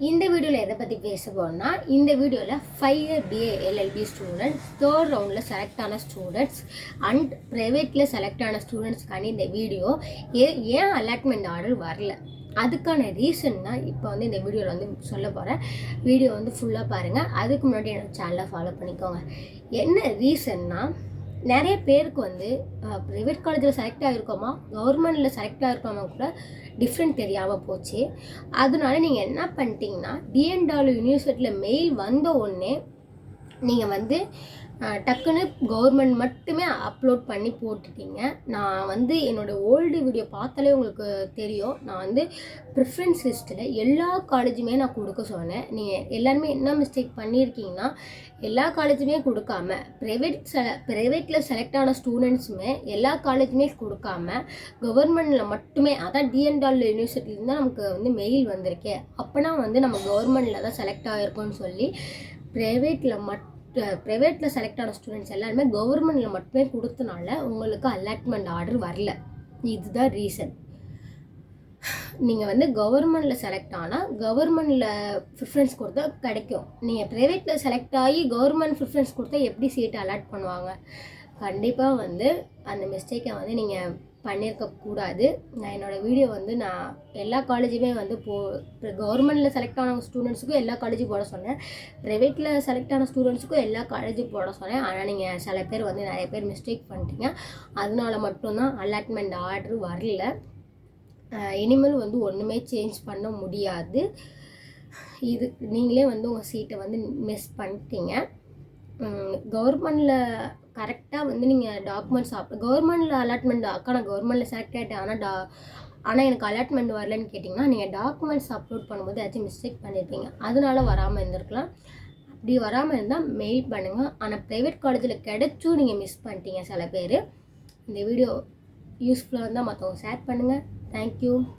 இந்த வீடியோவில் எதை பற்றி பேச போகிறோம்னா, இந்த வீடியோவில் 5 year BA LLB students, third ரவுண்டில் செலக்ட் ஆன ஸ்டூடெண்ட்ஸ் அண்ட் ப்ரைவேட்டில் செலக்ட் ஆன ஸ்டூடெண்ட்ஸ்க்கான இந்த வீடியோ ஏன் அலாட்மெண்ட் ஆர்டர் வரல, அதுக்கான ரீசன் தான் இப்போ வந்து இந்த வீடியோவில் வந்து சொல்ல போகிறேன். வீடியோ வந்து ஃபுல்லாக பாருங்கள். அதுக்கு முன்னாடி என்னோடய சேனலை ஃபாலோ பண்ணிக்கோங்க. என்ன ரீசன்னா, நிறைய பேருக்கு வந்து ப்ரைவேட் காலேஜில் செலக்ட் ஆகிருக்கோமா கவர்மெண்ட்டில் செலக்ட் ஆகிருக்கோமா கூட டிஃப்ரெண்ட் தெரியாமல் போச்சு. அதனால நீங்கள் என்ன பண்ணிட்டீங்கன்னா, டிஎன்டபிள்யூ யூனிவர்சிட்டியில் மெயில் வந்த உடனே நீங்கள் வந்து டக்குன்னு கவர்மெண்ட் மட்டுமே அப்லோட் பண்ணி போட்டுட்டீங்க. நான் வந்து என்னோடய ஓல்டு வீடியோ பார்த்தாலே உங்களுக்கு தெரியும். நான் வந்து ப்ரிஃபரன்ஸ் லிஸ்ட்டில் எல்லா காலேஜுமே நான் கொடுக்க சொன்னேன். நீங்கள் எல்லாருமே என்ன மிஸ்டேக் பண்ணியிருக்கீங்கன்னா, எல்லா காலேஜுமே கொடுக்காம ப்ரைவேட்டில் செலக்ட் ஆன ஸ்டூடெண்ட்ஸுமே எல்லா காலேஜுமே கொடுக்காம கவர்மெண்ட்டில் மட்டுமே, அதான் டிஎன்டபிள்யூ யூனிவர்சிட்டிலேருந்து தான் நமக்கு வந்து மெயில் வந்திருக்கே, அப்போனா வந்து நம்ம கவர்மெண்ட்டில் தான் செலக்ட் ஆகிருக்கோன்னு சொல்லி ப்ரைவேட்டில் செலக்ட் ஆன ஸ்டூடெண்ட்ஸ் எல்லாருமே கவர்மெண்ட்டில் மட்டுமே கொடுத்தனால உங்களுக்கு அலாட்மெண்ட் ஆர்டர் வரல. இதுதான் ரீசன். நீங்கள் வந்து கவர்மெண்ட்டில் செலக்ட் ஆனால் கவர்மெண்ட்டில் ப்ரிஃபரன்ஸ் கொடுத்தா கிடைக்கும். நீங்கள் ப்ரைவேட்டில் செலக்ட் ஆகி கவர்மெண்ட் ப்ரிஃபரன்ஸ் கொடுத்தா எப்படி சீட்டை அலாட் பண்ணுவாங்க? கண்டிப்பாக வந்து அந்த மிஸ்டேக்கை வந்து நீங்கள் பண்ணியிருக்கக்கூடாது. நான் என்னோடய வீடியோ வந்து நான் எல்லா காலேஜுமே வந்து கவர்மெண்ட்டில் செலக்ட் ஆன ஸ்டூடெண்ட்ஸுக்கும் எல்லா காலேஜும் போட சொன்னேன், ப்ரைவேட்டில் செலக்ட் ஆன ஸ்டூடெண்ட்ஸுக்கும் எல்லா காலேஜும் போட சொன்னேன். ஆனால் நீங்கள் சில பேர் வந்து நிறைய பேர் மிஸ்டேக் பண்ணிட்டீங்க. அதனால மட்டும்தான் அலாட்மெண்ட் ஆர்டர் வரல. இனிமேல் வந்து ஒன்றுமே சேஞ்ச் பண்ண முடியாது. இது நீங்களே வந்து உங்கள் சீட்டை வந்து மிஸ் பண்ணிட்டீங்க. கவர்மெண்ட்டில் கரெக்டாக வந்து நீங்கள் டாக்குமெண்ட்ஸ் கவர்மெண்ட்டில் அலாட்மெண்ட் நான் கவர்மெண்ட்டில் செலக்ட் ஆகிட்டேன் ஆனால் எனக்கு அலாட்மெண்ட் வரலன்னு கேட்டிங்கன்னா, நீங்கள் டாக்குமெண்ட்ஸ் அப்லோட் பண்ணும்போது ஏதாச்சும் மிஸ்டேக் பண்ணியிருப்பீங்க, அதனால வராமல் இருந்திருக்கலாம். அப்படி வராமல் இருந்தால் மெயில் பண்ணுங்கள். ஆனால் ப்ரைவேட் காலேஜில் கிடைச்சும் நீங்கள் மிஸ் பண்ணிட்டீங்க சில பேர். இந்த வீடியோ யூஸ்ஃபுல்லாக இருந்தால் மற்றவங்க ஷேர் பண்ணுங்கள். தேங்க்யூ.